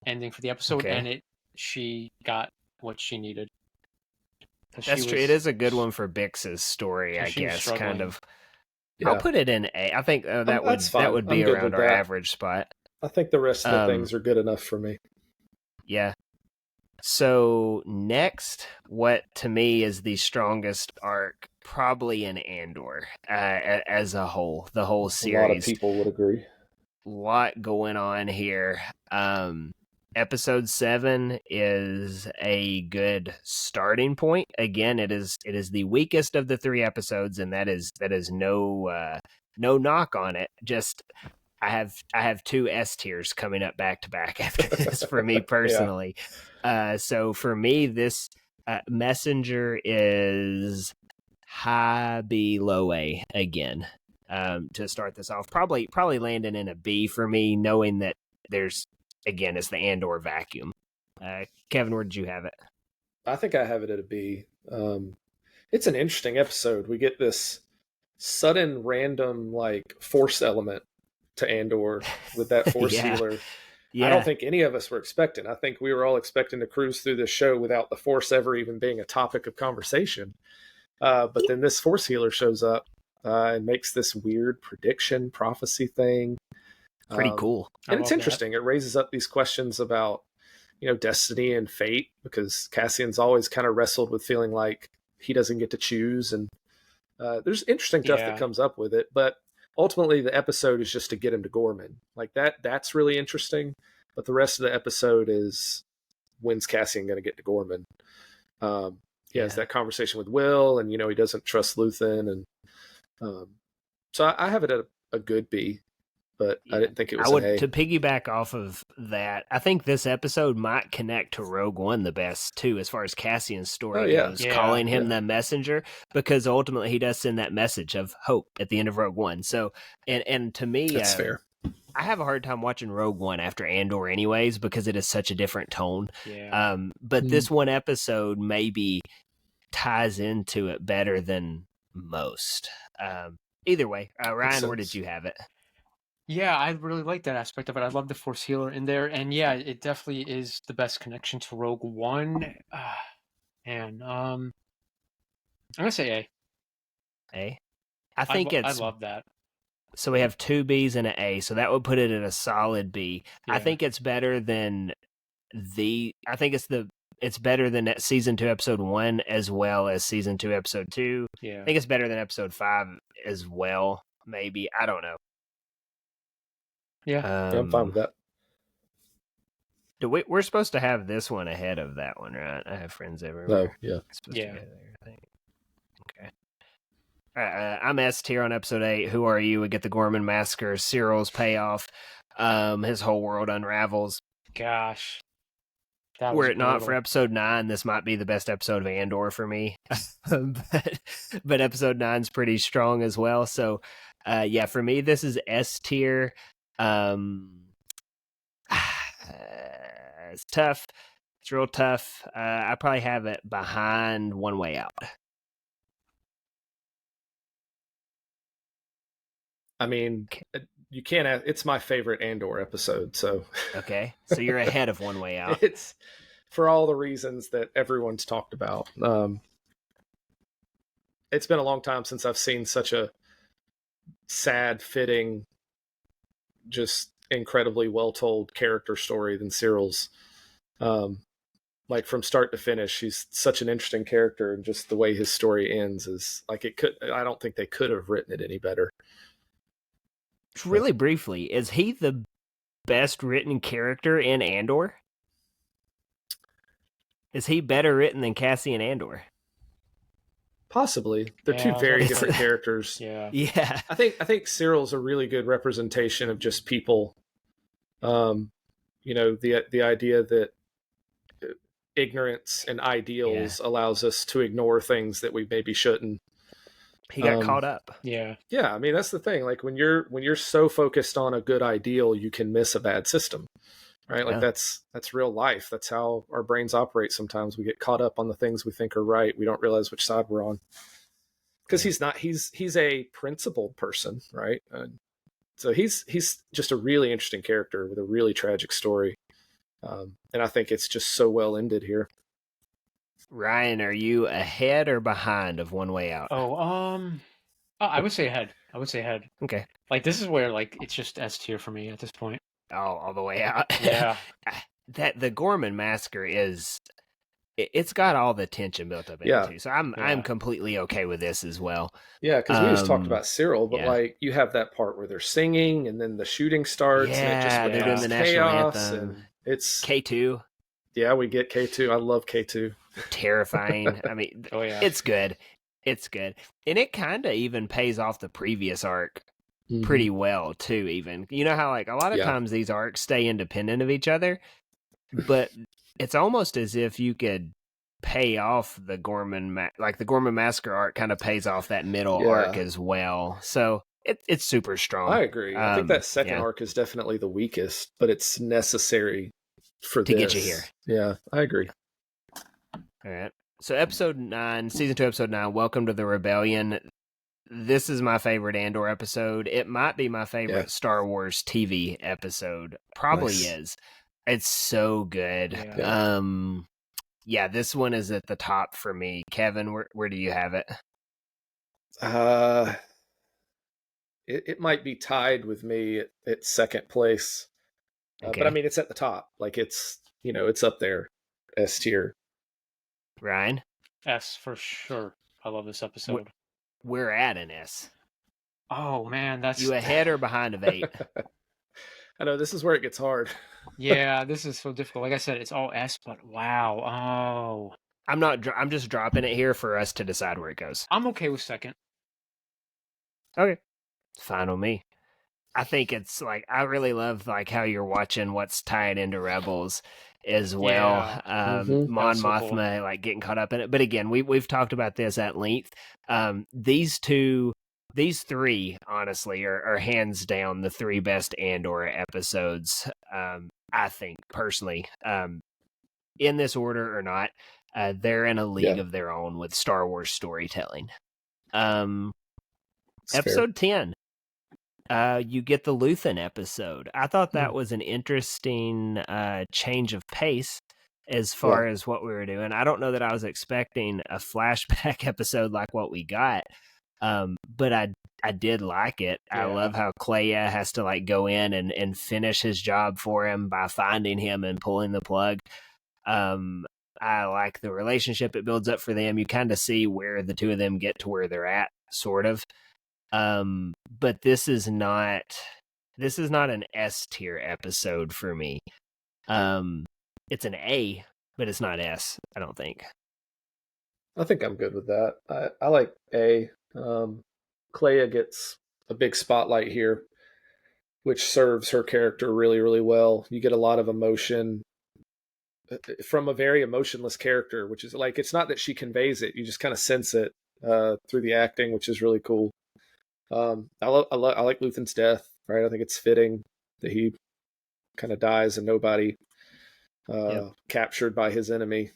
ending for the episode, and she got what she needed. That's true. It is a good one for Bix's story, I guess. Kind of. Yeah. I'll put it in A. I think that would be around our average spot. I think the rest of the things are good enough for me. Yeah. So next, what to me is the strongest arc, probably in Andor as a whole, the whole series. A lot of people would agree. Lot going on here. Episode 7 is a good starting point. Again, it is the weakest of the 3 episodes, and that is no knock on it. Just I have 2 S tiers coming up back to back after this for me personally. So for me, this Messenger is high B, low A again. To start this off, probably landing in a B for me, knowing that there's, again, it's the Andor vacuum. Kevin, where did you have it? I think I have it at a B. It's an interesting episode. We get this sudden random like force element to Andor with that force healer. Yeah. I don't think any of us were expecting. I think we were all expecting to cruise through this show without the force ever even being a topic of conversation. But then this force healer shows up and makes this weird prediction prophecy thing. Pretty cool. And it's interesting. It raises up these questions about, destiny and fate, because Cassian's always kind of wrestled with feeling like he doesn't get to choose. And there's interesting stuff that comes up with it. But ultimately, the episode is just to get him to Gorman. Like that's really interesting. But the rest of the episode is when's Cassian going to get to Gorman? He has that conversation with Will, and he doesn't trust Luthen, and so I have it at a good B, but I didn't think it was an A. To piggyback off of that, I think this episode might connect to Rogue One the best too, as far as Cassian's story goes, calling him the messenger, because ultimately he does send that message of hope at the end of Rogue One. So, and to me, that's fair. I have a hard time watching Rogue One after Andor anyways, because it is such a different tone. Yeah. But this one episode maybe ties into it better than most. Either way, Ryan, where did you have it? Yeah, I really like that aspect of it. I love the Force Healer in there, and yeah, it definitely is the best connection to Rogue One. And I'm gonna say A. A. I think I love that. So we have 2 Bs and an A, so that would put it at a solid B. Yeah. I think it's better than I think it's better than season 2 episode 1 as well as season 2 episode 2. Yeah. I think it's better than episode 5 as well. Maybe, I don't know. Yeah, I'm fine with that. We're supposed to have this one ahead of that one, right? I have friends everywhere. No, yeah. To go there, I think. Okay. I'm S tier on episode 8. Who are you? We get the Gorman massacre, Cyril's payoff. His whole world unravels. Gosh. Were it not for episode 9, this might be the best episode of Andor for me. but episode 9's pretty strong as well. So, yeah, for me, this is S tier. It's tough. It's real tough. I probably have it behind One Way Out. I mean, you can't. It's my favorite Andor episode. So okay, so you're ahead of One Way Out. It's for all the reasons that everyone's talked about. It's been a long time since I've seen such a sad, fitting, just incredibly well told character story than Cyril's. Like from start to finish, he's such an interesting character, and just the way his story ends is like I don't think they could have written it any better. Really briefly, is he the best written character in Andor? Is he better written than Cassian Andor? Possibly. They're two very different characters. Yeah. I think Cyril's a really good representation of just people. The idea that ignorance and ideals allows us to ignore things that we maybe shouldn't. He got caught up. Yeah. Yeah, I mean that's the thing. Like when you're so focused on a good ideal, you can miss a bad system. Right? Like that's real life. That's how our brains operate sometimes. We get caught up on the things we think are right. We don't realize which side we're on. Because he's a principled person, right? So he's just a really interesting character with a really tragic story. And I think it's just so well ended here. Ryan, are you ahead or behind of One Way Out? I would say ahead. Okay. Like this is where like it's just S tier for me at this point. Oh, all the way out. Yeah. That the Gorman massacre it's got all the tension built up into. So I'm completely okay with this as well. Yeah, because we just talked about Cyril, but like you have that part where they're singing and then the shooting starts and it just they're doing the national anthem. It's K2. Yeah, we get K2. I love K2. Terrifying. I mean, it's good. It's good. And it kind of even pays off the previous arc pretty well, too, even. You know how, like, a lot of times these arcs stay independent of each other, but it's almost as if you could pay off the Gorman, the Gorman Massacre arc kind of pays off that middle arc as well. So it's super strong. I agree. I think that second arc is definitely the weakest, but it's necessary to get you here. Yeah, I agree. All right. So episode 9, season 2, episode 9, Welcome to the Rebellion. This is my favorite Andor episode. It might be my favorite Star Wars TV episode. Probably is. It's so good. Yeah. This one is at the top for me. Kevin, where do you have it? It might be tied with me at second place. But I mean, it's at the top. Like it's up there, S tier. Ryan? S for sure. I love this episode. We're at an S. Oh man, that's you ahead or behind of 8? I know this is where it gets hard. Yeah, this is so difficult. Like I said, it's all S, but wow. Oh, I'm just dropping it here for us to decide where it goes. I'm okay with second. Okay, fine with me. I think it's like I really love like how you're watching what's tied into Rebels as well. Yeah. Mon so cool. Mothma like getting caught up in it. But again, we've talked about this at length. These three, honestly, are hands down the three best Andor episodes. I think personally, in this order or not, they're in a league of their own with Star Wars storytelling. Episode 10. You get the Luthen episode. I thought that was an interesting change of pace as far as what we were doing. I don't know that I was expecting a flashback episode like what we got, but I did like it. Yeah. I love how Kleya has to like go in and finish his job for him by finding him and pulling the plug. I like the relationship it builds up for them. You kind of see where the two of them get to where they're at, sort of. But this is not an S tier episode for me. It's an A, but it's not S, I don't think. I think I'm good with that. I like A. Kleya gets a big spotlight here, which serves her character really, really well. You get a lot of emotion from a very emotionless character, which is like, it's not that she conveys it, you just kind of sense it through the acting, which is really cool. I like Luthen's death, right? I think it's fitting that he kind of dies and nobody captured by his enemy.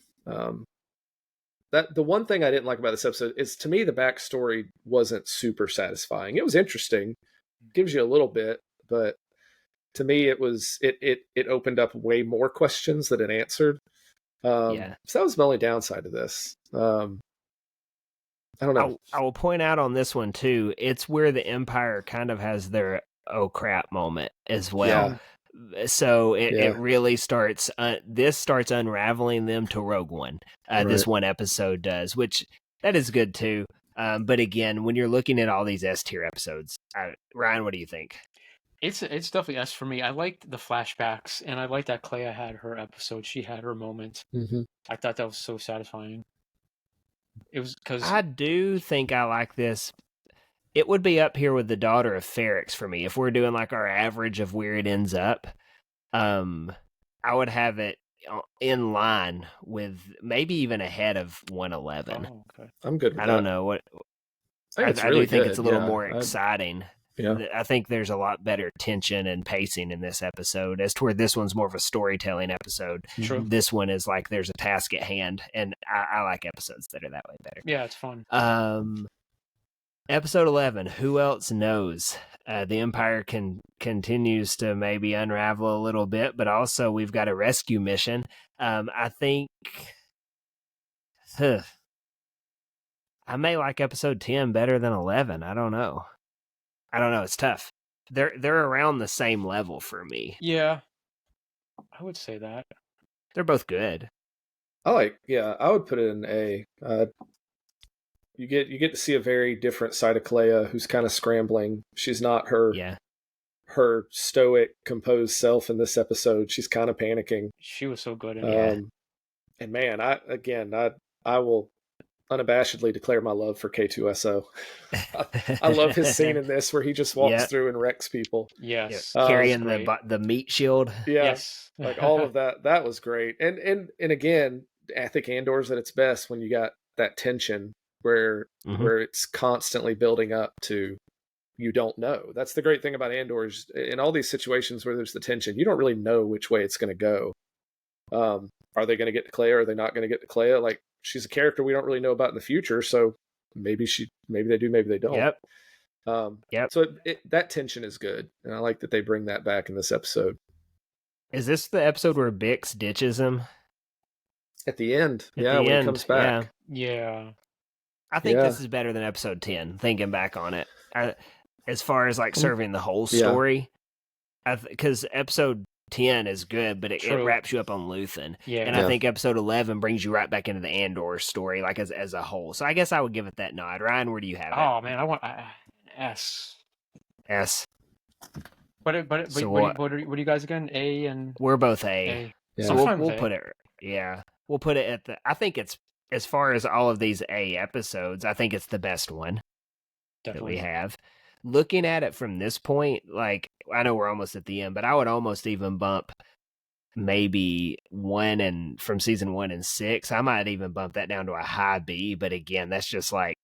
That the one thing I didn't like about this episode is, to me, the backstory wasn't super satisfying. It was interesting, gives you a little bit, but to me, it opened up way more questions than it answered. So that was the only downside to this. I don't know. I will point out on this one too, it's where the Empire kind of has their oh crap moment as well. Yeah. So it really starts, this starts unraveling them to Rogue One. This one episode does, which that is good too. But again, when you're looking at all these S tier episodes, Ryan, what do you think? It's definitely S for me. I liked the flashbacks, and I liked that Kleya had her episode. She had her moment. Mm-hmm. I thought that was so satisfying. It was because I do think I like this. It would be up here with the Daughter of Ferrix for me if we're doing like our average of where it ends up. I would have it in line with maybe even ahead of 111. Oh, okay. I'm good with that. I don't know what. I do think it's a little more exciting. Yeah. I think there's a lot better tension and pacing in this episode, as to where this one's more of a storytelling episode. True. This one is like there's a task at hand, and I like episodes that are that way better. Yeah, it's fun. Episode 11, Who Else Knows? The Empire continues to maybe unravel a little bit, but also we've got a rescue mission. I think I may like episode 10 better than 11. I don't know. It's tough. They're around the same level for me. Yeah, I would say that. They're both good. I would put it in A. You get to see a very different side of Kleya, who's kind of scrambling. She's not her stoic, composed self in this episode. She's kind of panicking. She was so good in it. And man, I will unabashedly declare my love for K2SO. I love his scene in this where he just walks through and wrecks people. Yes, carrying the meat shield. Yeah, yes, like all of that. That was great. And again, I think Andor's at its best when you got that tension where it's constantly building up to, you don't know. That's the great thing about Andor, is in all these situations where there's the tension, you don't really know which way it's going to go. Are they going to get to Kleya? Are they not going to get to Kleya? Like, she's a character we don't really know about in the future, so maybe they do, maybe they don't. So that tension is good, and I like that they bring that back in this episode. Is this the episode where Bix ditches him? At the end, when he comes back. Yeah. I think this is better than episode 10, thinking back on it. As far as like serving the whole story, because episode 10 is good, but it wraps you up on Luthen. And I think episode 11 brings you right back into the Andor story, like as a whole. So I guess I would give it that nod. Ryan, where do you have it? Oh man, I want S. S. So what are you guys again? A and we're both A. A. Yeah. So I'm fine we'll with put A. it. Yeah, we'll put it at the. I think it's, as far as all of these A episodes, I think it's the best one that we Definitely. have. Looking at it from this point, like, I know we're almost at the end, but I would almost even bump maybe from season 1 and 6. I might even bump that down to a high B, but again, that's just like,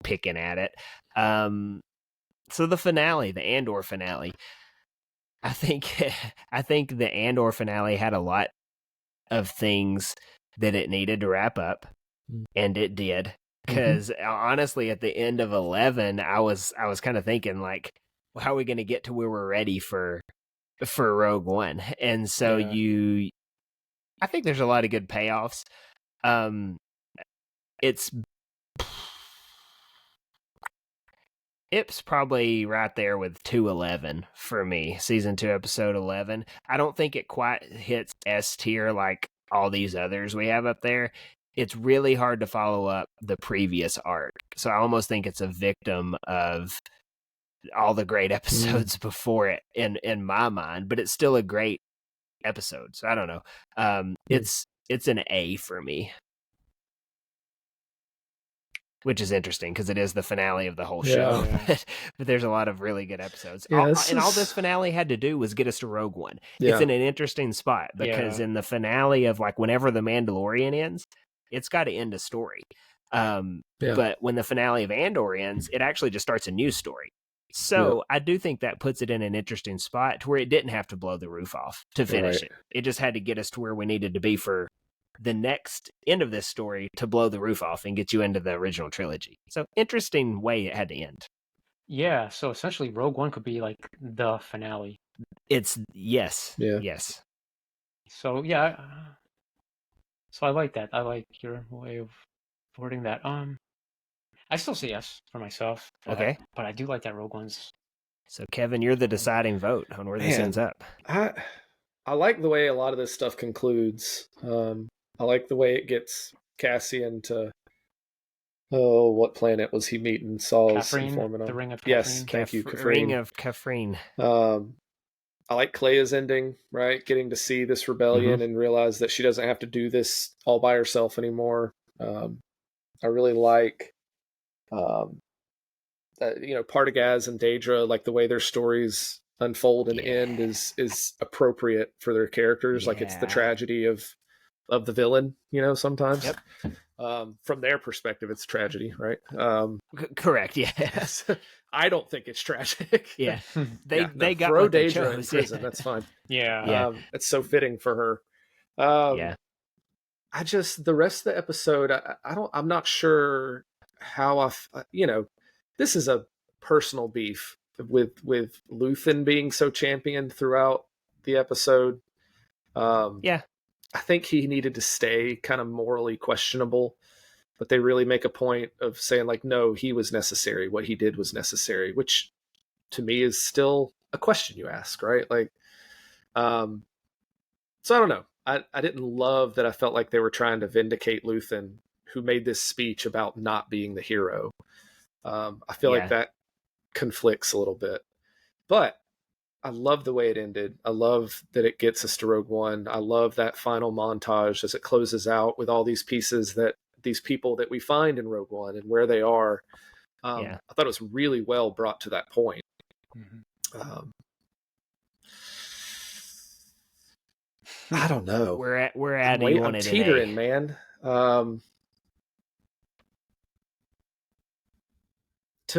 picking at it. So the finale, the Andor finale, I think the Andor finale had a lot of things that it needed to wrap up, and it did. Because honestly, at the end of 11, I was kind of thinking, like, well, how are we going to get to where we're ready for Rogue One? And so I think there's a lot of good payoffs. It's probably right there with 211 for me, season 2, episode 11. I don't think it quite hits S tier like all these others we have up there. It's really hard to follow up the previous arc. So I almost think it's a victim of all the great episodes before it in my mind, but it's still a great episode. So I don't know. It's an A for me, which is interesting because it is the finale of the whole show. But there's a lot of really good episodes. All this finale had to do was get us to Rogue One. It's in an interesting spot because in the finale of, like, whenever The Mandalorian ends, it's got to end a story. But when the finale of Andor ends, it actually just starts a new story. So I do think that puts it in an interesting spot to where it didn't have to blow the roof off to finish it. It just had to get us to where we needed to be for the next end of this story to blow the roof off and get you into the original trilogy. So interesting way it had to end. Yeah, so essentially Rogue One could be like the finale. It's yes. So so I like that. I like your way of wording that. I still say yes for myself. Okay. But I do like that Rogue One's. So Kevin, you're the deciding vote on where this ends up. I like the way a lot of this stuff concludes. I like the way it gets Cassian to, what planet was he meeting Saul's informant on? The Ring of Kafrene. Yes, thank you, Kafrene. Ring of Kafrene. I like Clea's ending, right? Getting to see this rebellion and realize that she doesn't have to do this all by herself anymore. I really like, Partagaz and Daedra, like the way their stories unfold and end is appropriate for their characters. Like, it's the tragedy of the villain, sometimes. From their perspective, it's tragedy, right? Correct. Yes. I don't think it's tragic. They got throw what they Daedra in chose. prison. That's fine. It's so fitting for her. I just, the rest of the episode, I'm not sure how this is a personal beef with Luthen being so championed throughout the episode. I think he needed to stay kind of morally questionable, but they really make a point of saying, like, no, he was necessary. What he did was necessary, which to me is still a question you ask, right? Like, so I don't know. I didn't love that. I felt like they were trying to vindicate Luthen, who made this speech about not being the hero. I feel like that conflicts a little bit, but I love the way it ended. I love that it gets us to Rogue One. I love that final montage as it closes out with all these pieces, that these people that we find in Rogue One and where they are. I thought it was really well brought to that point. I don't know. We're at I'm teetering, man. To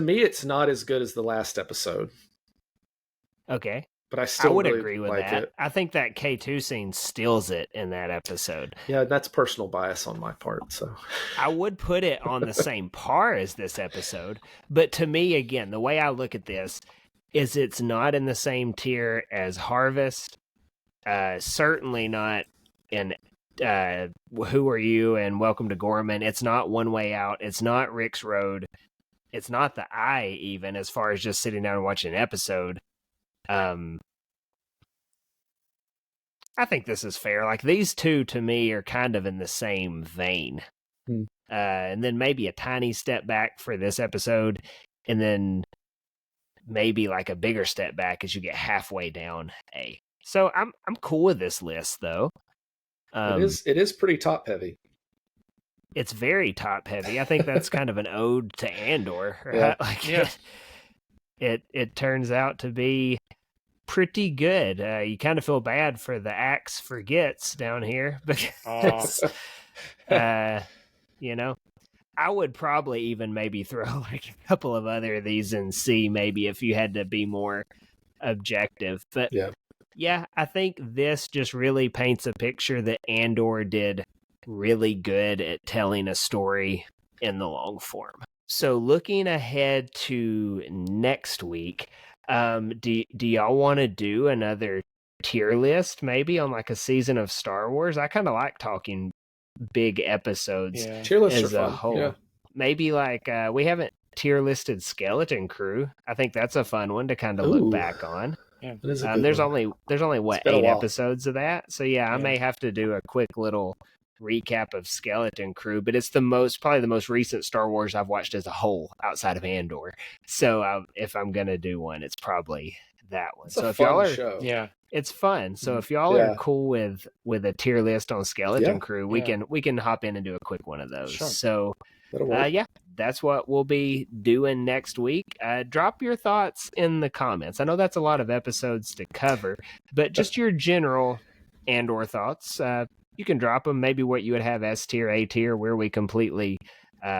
me, it's not as good as the last episode. Okay. But I still would really agree with like that. it. I think that K2 scene steals it in that episode. Yeah, that's personal bias on my part. So I would put it on the same par as this episode. But to me, again, the way I look at this is it's not in the same tier as Harvest. Certainly not in Who Are You and Welcome to Gorman. It's not One Way Out. It's not Rick's Road. It's not The Eye, even, as far as just sitting down and watching an episode. I think this is fair. Like, these two to me are kind of in the same vein. And then maybe a tiny step back for this episode, and then maybe like a bigger step back as you get halfway down A. So I'm cool with this list though. It is pretty top heavy. It's very top heavy. I think that's kind of an ode to Andor. Right? Yeah. Like Yeah. it turns out to be pretty good. You kind of feel bad for the axe forgets down here because, you know, I would probably even maybe throw like a couple of other of these in C, maybe if you had to be more objective. But yeah, I think this just really paints a picture that Andor did really good at telling a story in the long form. So looking ahead to next week, do y'all want to do another tier list maybe on like a season of Star Wars? I kind of like talking big episodes tier lists as are a fun. whole. Maybe like we haven't tier listed Skeleton Crew. I think that's a fun one to kind of look back on. Yeah. There's only what 8 episodes of that, so I may have to do a quick little recap of Skeleton Crew, but it's probably the most recent Star Wars I've watched as a whole outside of Andor. So if I'm gonna do one, it's probably that one. So if y'all are, show. It's fun. So if y'all are cool with a tier list on Skeleton Crew, we can hop in and do a quick one of those. Sure. So that's what we'll be doing next week. Drop your thoughts in the comments. I know that's a lot of episodes to cover, but just your general Andor thoughts. You can drop them. Maybe what you would have S tier, A tier, where we completely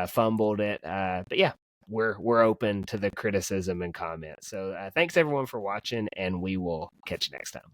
fumbled it. But yeah, we're open to the criticism and comments. So thanks everyone for watching, and we will catch you next time.